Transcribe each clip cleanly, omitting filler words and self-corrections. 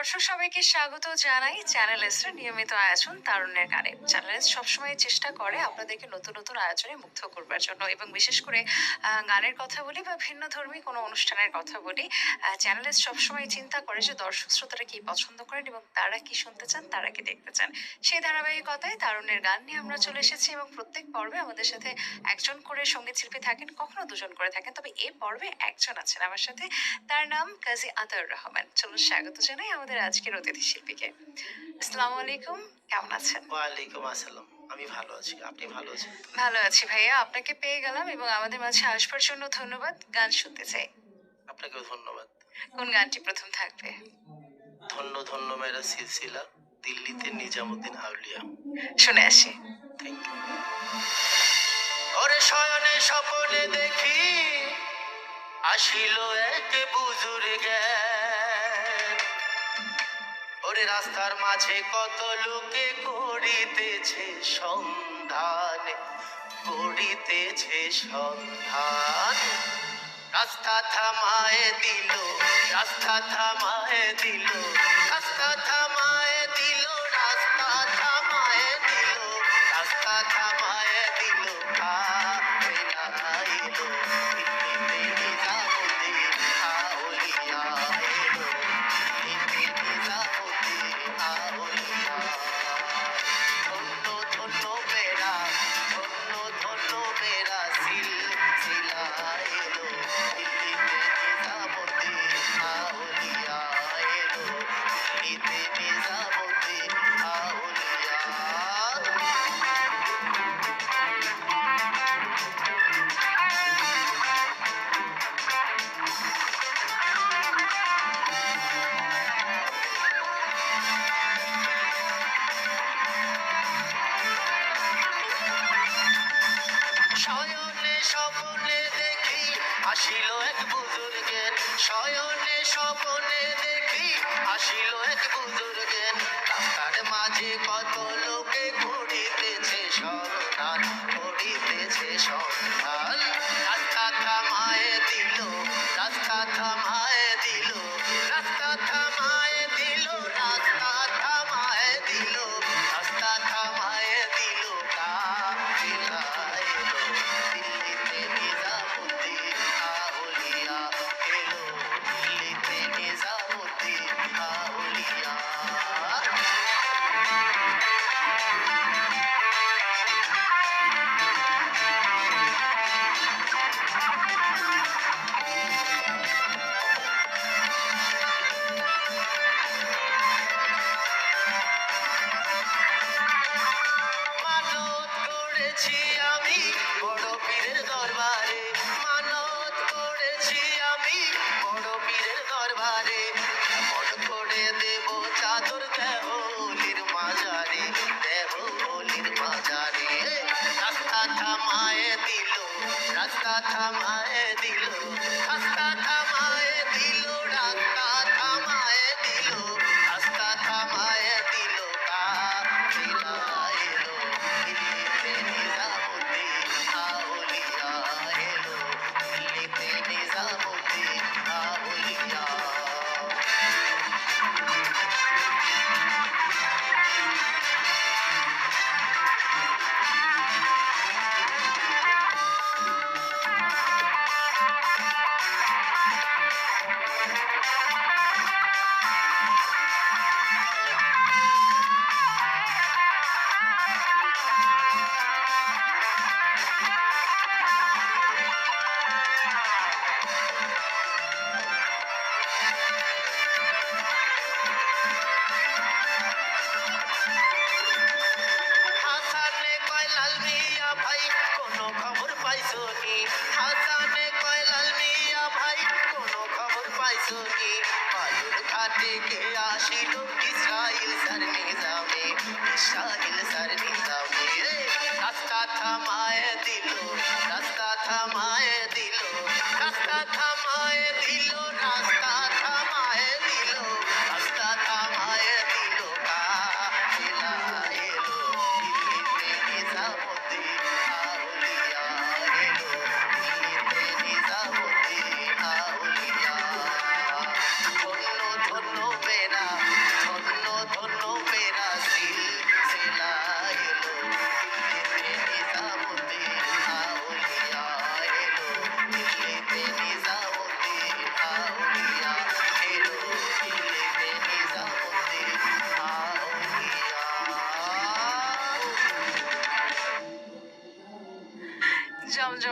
দর্শক সবাইকে স্বাগত জানাই চ্যানেল এস এর নিয়মিত আয়োজন তারুণ্যের গানে। চ্যানেল এস সবসময় চেষ্টা করে আপনাদেরকে নতুন নতুন আয়োজনে মুগ্ধ করবার জন্য, এবং বিশেষ করে গানের কথা বলি বা ভিন্ন ধর্মী কোনো অনুষ্ঠানের কথা বলি। চ্যানেল এস সবসময় চিন্তা করে যে দর্শক শ্রোতারা কি পছন্দ করেন এবং তারা কি শুনতে চান, তারা কি দেখতে চান। সেই ধারাবাহিকতায় তারুণ্যের গান নিয়ে আমরা চলে এসেছি, এবং প্রত্যেক পর্বে আমাদের সাথে একজন করে সঙ্গীত শিল্পী থাকেন, কখনো দুজন করে থাকেন, তবে এই পর্বে একজন আছেন আমার সাথে। তার নাম কাজী আতাউর রহমান। চলুন স্বাগত জানাই আমাদের আজকের অতিথি শিল্পীকে। আসসালামু আলাইকুম, কেমন আছেন? ওয়ালাইকুম আসসালাম। আমি ভালো আছি। আপনি ভালো আছেন তো? ভালো আছি ভাইয়া, আপনাকে পেয়ে গেলাম এবং আমাদের মাঝে আসবার জন্য ধন্যবাদ। গান শুনতে চাই। আপনাকেও ধন্যবাদ। কোন গানটি প্রথম থাকবে? ধন্য ধন্য মেরা সিলসিলা, দিল্লিতে নিজামুদ্দিন আউলিয়া। শুনে আসি। Thank you. ওরে শয়নে স্বপনে দেখি আসিল এক বুজুর জ্ঞান। ওরে রাস্তার মাঝে কত লোকে করিতেছে সন্ধান, করিতেছে সন্ধান। রাস্তা থামায় দিল, রাস্তা থামায় দিল, রাস্তা থামায় দিল, রাস্তা থামায় দিল, রাস্তা থামায় দিল। কাফেলা আইলো, দিল্লিতে নিজামুদ্দিন আউলিয়া এলো, দিল্লিতে নিজামুদ্দিন আউলিয়া। ধন্য ধন্য মেরা, ধন্য ধন্য মেরা সিলসিলা এলো, দিল্লিতে নিজামুদ্দিন আউলিয়া এলো, দিল্লিতে নিজামুদ্দিন আউলিয়া। শয়নে স্বপনে দেখি আসিল এক বুজুর্গের, শয়নে স্বপনে দেখি আসিল এক বুজুর্গের। রাস্তার মাঝে কত লোকে করিতেছে সন্ধান, করিতেছে সন্ধান। রাস্তা থামায় দিল, রাস্তা থামায় দিল, রাস্তা থামায় দিল, রাস্তা থামায় দিল, রাস্তা থামায় দিল। কাফেলা এলো, দিল্লিতে নিজামুদ্দিন আউলিয়া এলো, দিল্লিতে নিজামুদ্দিন আউলিয়া। মানত করেছি আমি বড় পীরের দরবারে, মানত করেছি আমি বড় পীরের দরবারে। এমন করে দেব চাদর দেহ অলির মাজারে, দেহ অলির মাজারে। রাস্তা থামায় দিল, রাস্তা থামায় দিল, রাস্তা থামায় দিল, রাস্তা থামায় দিল, রাস্তা থামায় দিল। কাফেলা এলো, দিল্লিতে নিজামুদ্দিন আউলিয়া এলো, দিল্লিতে নিজামুদ্দিন আউলিয়া। হাসানে কয় লাল মিয়া ভাই কোনো খবর পাইছো নি, হাসানে কয় লাল মিয়া ভাই কোনো খবর পাইছো নি। বালুর ঘাটে কে আসিল ইসরাইল সার নিজামে, ইসরাইল সার নিজামে। রাস্তা থামায় দিল, রাস্তা থামায় দিল, রাস্তা থামায় দিল, রাস্তা থামায় দিল, রাস্তা থামায় দিল। কাফেলা এলো, দিল্লিতে নিজামুদ্দিন আউলিয়া এলো, দিল্লিতে নিজামুদ্দিন আউলিয়া। ধন্য ধন্য মেরা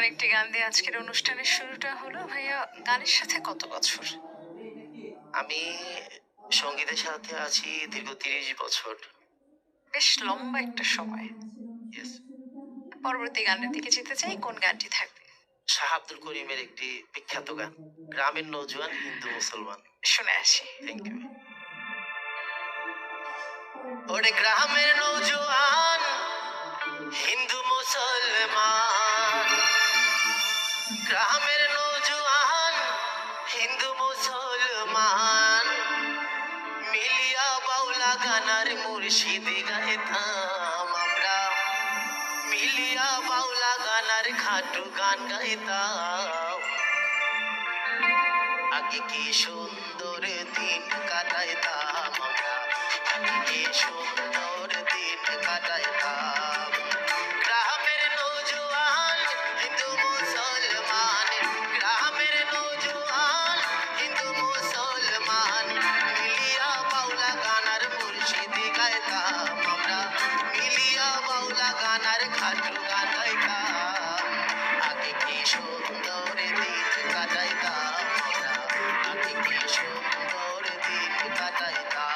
সুন্দর একটি গান দিয়ে আজকের অনুষ্ঠানের শুরুটা হলো। ভাইয়া গানের সাথে কত বছর? আমি সঙ্গীতের সাথে আছি দীর্ঘ ৩০ বছর। বেশ লম্বা একটা সময়। Yes. পরবর্তী গানের দিকে যেতে চাই, কোন গানটি থাকবে? শাহ আব্দুল করিমের একটি বিখ্যাত গান, গ্রামের নৌজওয়ান হিন্দু মুসলমান। শুনে আসি। Thank you. ওরে গ্রামের নৌজওয়ান হিন্দু মুসলমান, গ্রামের নৌজওয়ান হিন্দু মুসলমান, মিলিয়া বাউলা গানার মুর্শিদি গাইতাম আমরা, মিলিয়া বাউলা গানার খাটু গান গাইতাম। আগে কি সুন্দর দিন কাটাইতাম আমরা, আগে কি সুন্দর দিন কাটাইতাম। গ্রামের নৌজওয়ান হিন্দু মুসলমান, গ্রামের নৌজওয়ান হিন্দু মুসলমান, মিলিয়া বাউলা গানার মুর্শিদি গাইতাম আমরা, মিলিয়া বাউলা গানার খাটু গান গাইতাম। আগে কি সুন্দর দিন কাটাইতাম আমরা, আগে কি সুন্দর দিন কাটাইতাম।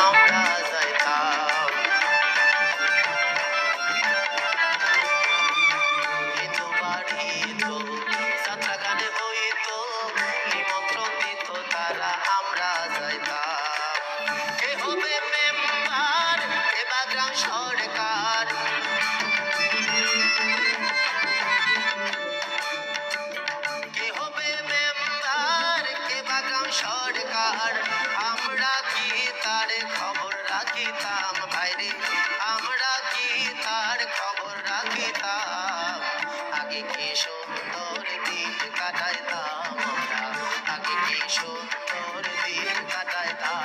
আমরা যাইতাম হিন্দু বাড়িত, যাত্রা গানে হইত, নিমন্ত্রণ দিত তারা, আমরা যাইতাম। কে হবে মেম্বার এবার গ্রাম সরকার, কে হবে মেম্বার কে বা গ্রাম সরকার, আমরা কি তার খবর রাখিতাম ভাইরে, আমরা কি তার খবর রাখিতাম। আগে কি সুন্দর দিন কাটাইতাম আমরা, আগে কি সুন্দর দিন কাটাইতাম।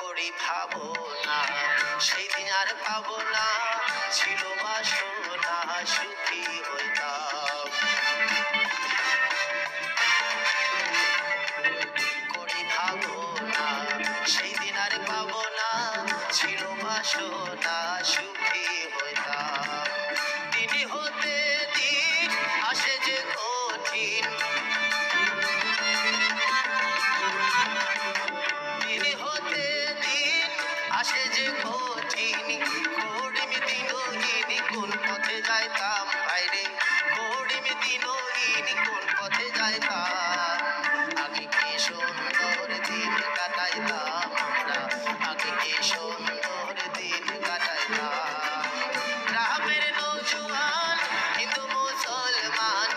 করি ভাবনা সেই দিন আর পাবো না, ছিল বাসনা সুখী হইতাম। করি ভাবনা সেই দিন আর পাবো না, ছিল বাসনা সুখী হইতাম। দিনই হতে দিন আসে যে কঠিন, দিন হতে দিন আসে যে কঠিন, পথে যাইতাম আগে কি সুন্দর দিন কাটাইতাম আমরা আগে কি সুন্দর দিন কাটাইতাম গ্রামের নৌজওয়ান হিন্দু মুসলমান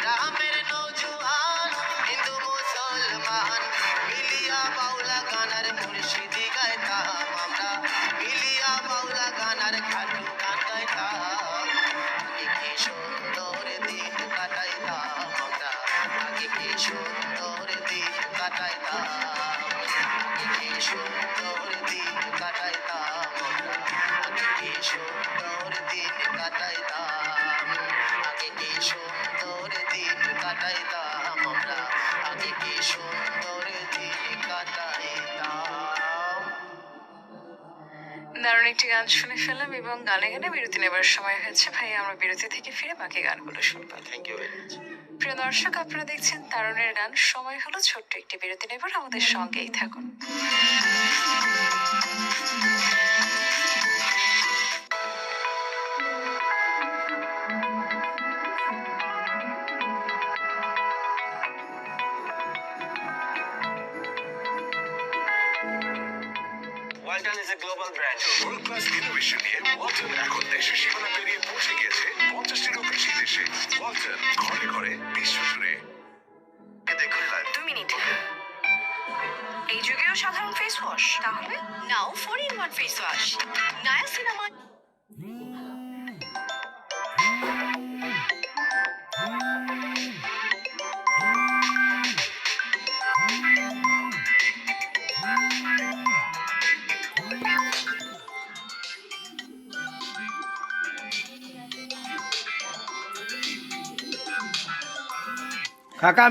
গ্রামের নৌজওয়ান হিন্দু মুসলমান মিলিয়া বাউলা গানার মুর্শিদি গাইতাম আমরা মিলিয়া বাউলা গানার খাটু গান গাইতাম আগে কি সুন্দর দিন কাটাইতাম আমরা আগে কি সুন্দর দিন কাটাইতাম আগে কি সুন্দর দিন কাটাইতাম আমরা আগে কি সুন্দর দিন কাটাইতাম আগে কি সুন্দর দিন কাটাইতাম আমরা আগে কি সুন্দর দিন কাটাইতাম দারুণ একটি গান শুনে ফেললাম এবং গানে গানে বিরতি নেবার সময় হয়েছে ভাই, আমরা বিরতি থেকে ফিরে বাকি গানগুলো শুনবো। থ্যাংক ইউ ভেরি মাচ প্রিয় দর্শক, আপনারা দেখছেন তারুণের গান। সময় হলো ছোট্ট একটি বিরতি নেবার, আমাদের সঙ্গেই থাকুন। Walton is a global brand. World class innovation নিয়ে ওয়ালটন এখন দেশের সীমানা পেরিয়ে পৌঁছে গিয়েছে 50টিরও বেশি দেশে। ওয়ালটন ঘরে ঘরে বিশ্ব জুড়ে। দেখুন লাইভ 2 মিনিট। এই যুগেও সাধারণ ফেস ওয়াশ, তাহলে নাও 4-in-1 ফেস ওয়াশ নায়াসিনামাইড। কাকা